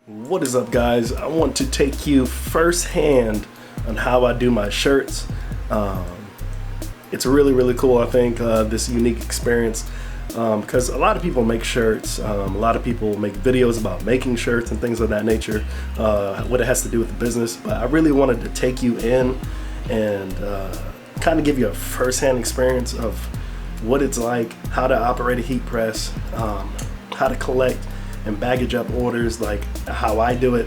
What is up, guys? I want to take you firsthand on how I do my shirts. It's really cool, I think, this unique experience, because a lot of people make shirts, a lot of people make videos about making shirts and things of that nature, what it has to do with the business. But I really wanted to take you in and kind of give you a firsthand experience of what it's like, how to operate a heat press, how to collect and baggage up orders, like how I do it.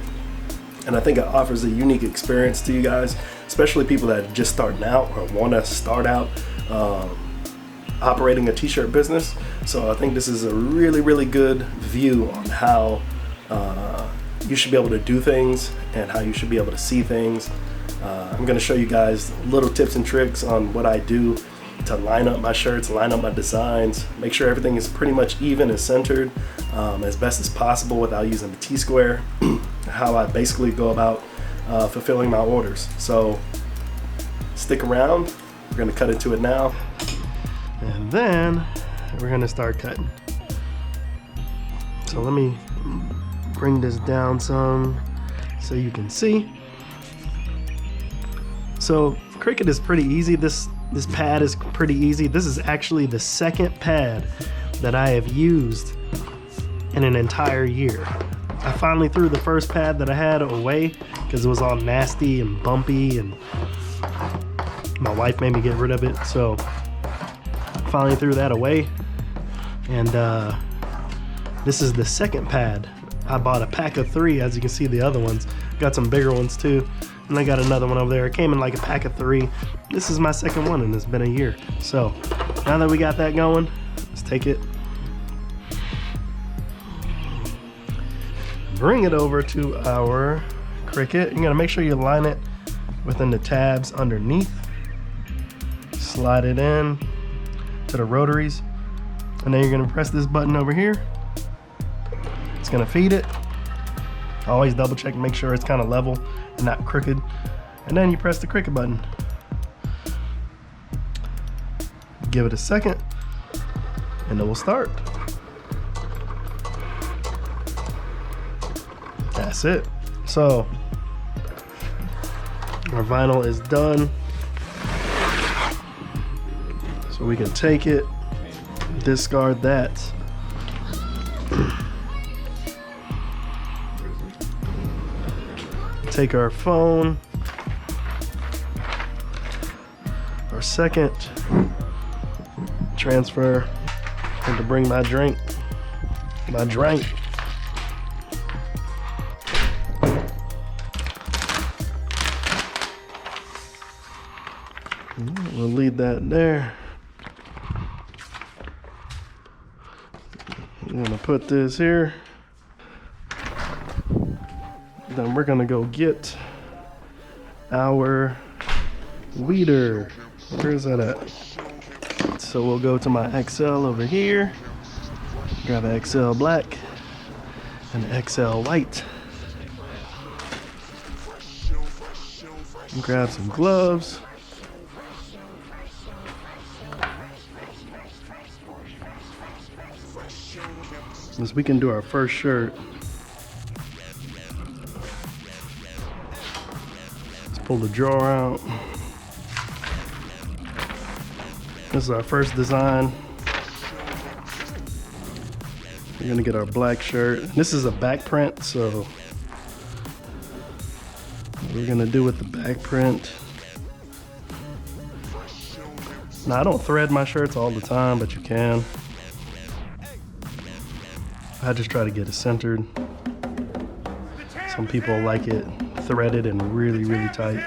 And I think it offers a unique experience to you guys, especially people that are just starting out or want to start out operating a t-shirt business. So I think this is a really good view on how you should be able to do things and how you should be able to see things. I'm going to show you guys little tips and tricks on what I do to line up my shirts, line up my designs, make sure everything is pretty much even and centered as best as possible without using the T-square, how I basically go about fulfilling my orders. So stick around, we're gonna cut into it now. And then we're gonna start cutting. So let me bring this down some so you can see. So Cricut is pretty easy. This pad is pretty easy. This is actually the second pad that I have used in an entire year. I finally threw the first pad that I had away because it was all nasty and bumpy, and my wife made me get rid of it. So I finally threw that away. And this is the second pad. I bought a pack of 3, as you can see the other ones. Got some bigger ones too. And I got another one over there. It came in like a pack of 3. This is my second one and it's been a year. So now that we got that going, let's take it, bring it over to our Cricut. You're gonna make sure you line it within the tabs underneath. Slide it in to the rotaries. And then you're gonna press this button over here. It's gonna feed it. Always double check and make sure it's kind of level and not crooked. And then you press the Cricut button. Give it a second and it will start. That's it. So our vinyl is done. So we can take it, discard that. Take our phone, our second, transfer, and to bring my drink. We'll leave that there. I'm gonna put this here. Then we're gonna go get our weeder. Where is that at? So we'll go to my XL over here, grab an XL black and an XL white, and grab some gloves. As we can do our first shirt. Pull the drawer out. This is our first design. We're gonna get our black shirt. This is a back print, so what we're gonna do with the back print. Now, I don't thread my shirts all the time, but you can. I just try to get it centered. Some people like it threaded and really tight.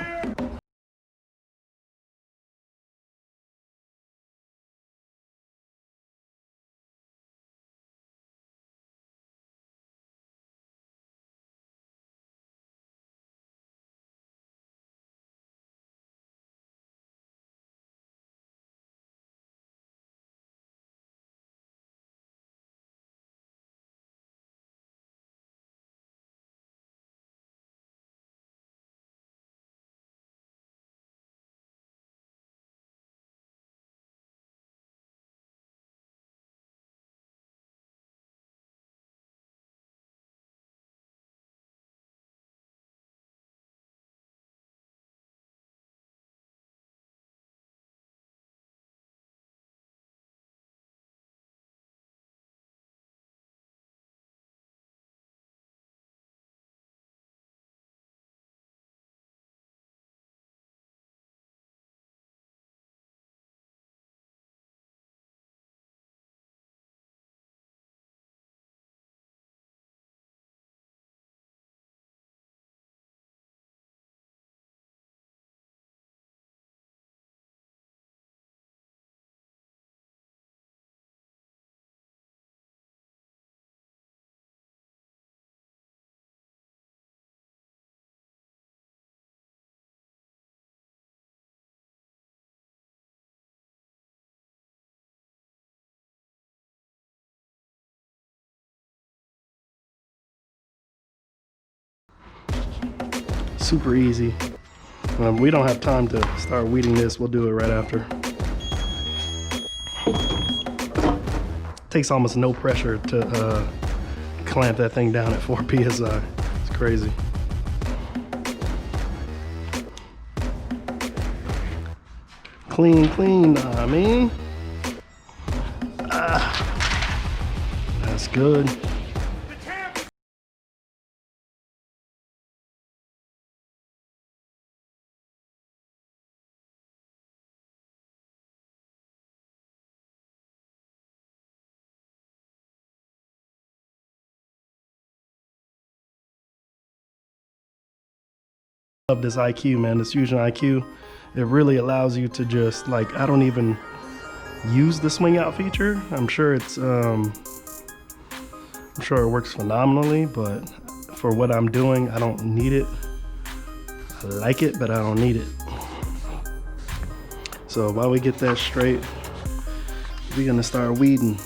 Super easy. We don't have time to start weeding this. We'll do it right after. Takes almost no pressure to clamp that thing down at 4 psi. It's crazy. Clean, I mean. That's good. Love this IQ, man, this Fusion IQ. It really allows you to just, like, I don't even use the swing out feature. I'm sure it works phenomenally, but for what I'm doing, I don't need it. I like it, but I don't need it. So while we get that straight, we're gonna start weeding.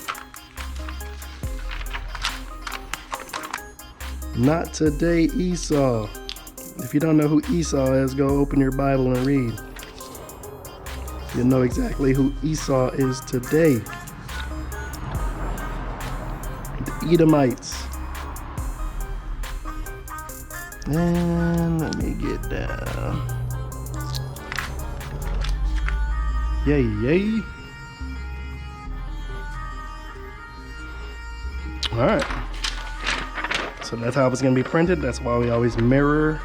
Not today, Esau. If you don't know who Esau is, go open your Bible and read. You'll know exactly who Esau is today. The Edomites. And let me get down. Yay. All right. So that's how it's gonna be printed. That's why we always mirror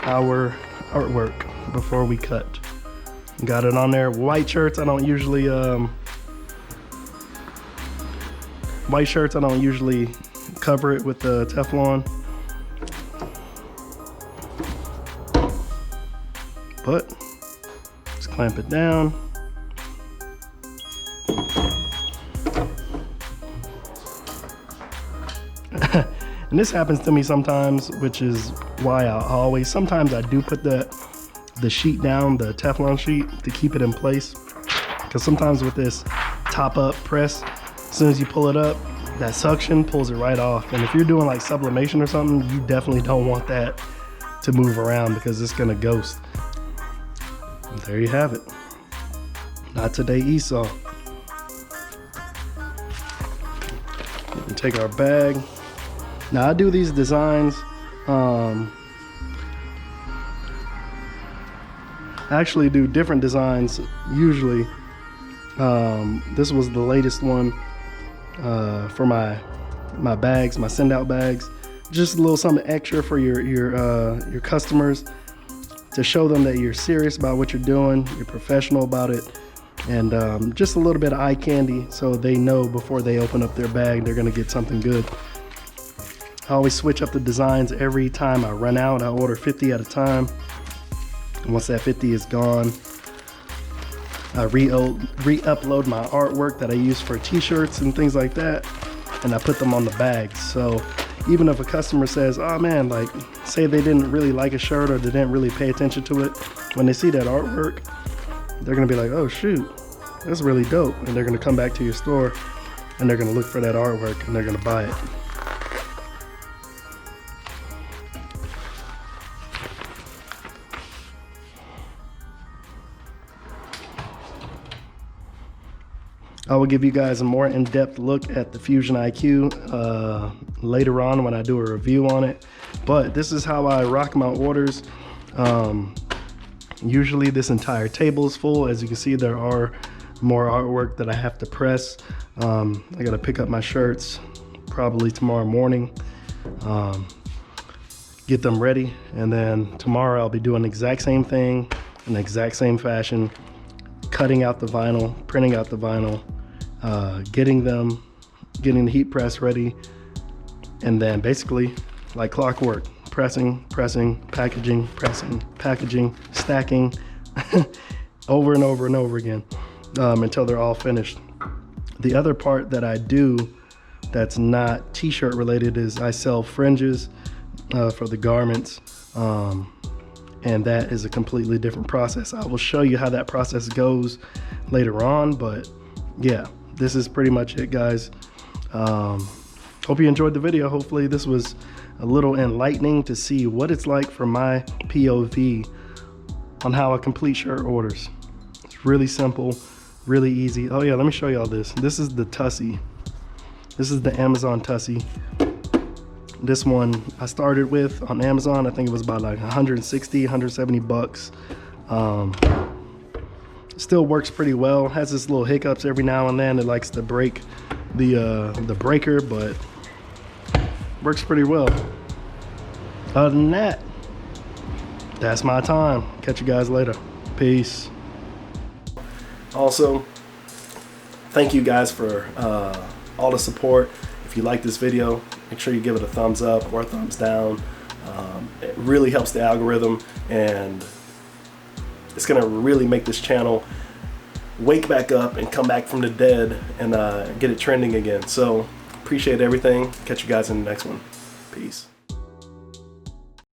our artwork before we cut. Got it on there. White shirts, I don't usually cover it with the Teflon. But just clamp it down. And this happens to me sometimes, which is why sometimes I do put the sheet down, the Teflon sheet, to keep it in place. Because sometimes with this top up press, as soon as you pull it up, that suction pulls it right off. And if you're doing like sublimation or something, you definitely don't want that to move around because it's gonna ghost. And there you have it. Not today, Esau. We can take our bag. Now I do these designs, I actually do different designs usually. This was the latest one for my bags, my send out bags. Just a little something extra for your customers, to show them that you're serious about what you're doing, you're professional about it, and just a little bit of eye candy so they know before they open up their bag they're gonna get something good. I always switch up the designs every time I run out. I order 50 at a time. And once that 50 is gone, I re-upload my artwork that I use for t-shirts and things like that, and I put them on the bags. So even if a customer says, oh man, like say they didn't really like a shirt or they didn't really pay attention to it, when they see that artwork, they're gonna be like, oh shoot, that's really dope. And they're gonna come back to your store and they're gonna look for that artwork and they're gonna buy it. I will give you guys a more in-depth look at the Fusion IQ later on when I do a review on it. But this is how I rock my orders. Usually this entire table is full. As you can see, there are more artwork that I have to press. I gotta pick up my shirts probably tomorrow morning, get them ready, and then tomorrow I'll be doing the exact same thing in the exact same fashion, cutting out the vinyl, printing out the vinyl, getting the heat press ready, and then basically like clockwork, pressing, packaging, stacking over and over and over again until they're all finished. The other part that I do that's not t-shirt related is I sell fringes for the garments, and that is a completely different process. I will show you how that process goes later on, but yeah, this is pretty much it, guys. hope you enjoyed the video. Hopefully this was a little enlightening to see what it's like from my POV on how I complete shirt orders. It's really simple, really easy. Oh yeah, let me show y'all this. This is the Tussie. This is the Amazon Tussie. This one I started with on Amazon. I think it was about like 160, 170 bucks. Still works pretty well. Has this little hiccups every now and then. It likes to break the breaker, but works pretty well. Other than that, that's my time. Catch you guys later. Peace. Also, thank you guys for all the support. If you like this video, make sure you give it a thumbs up or a thumbs down. It really helps the algorithm, and it's gonna really make this channel wake back up and come back from the dead and get it trending again. So appreciate everything. Catch you guys in the next one. Peace.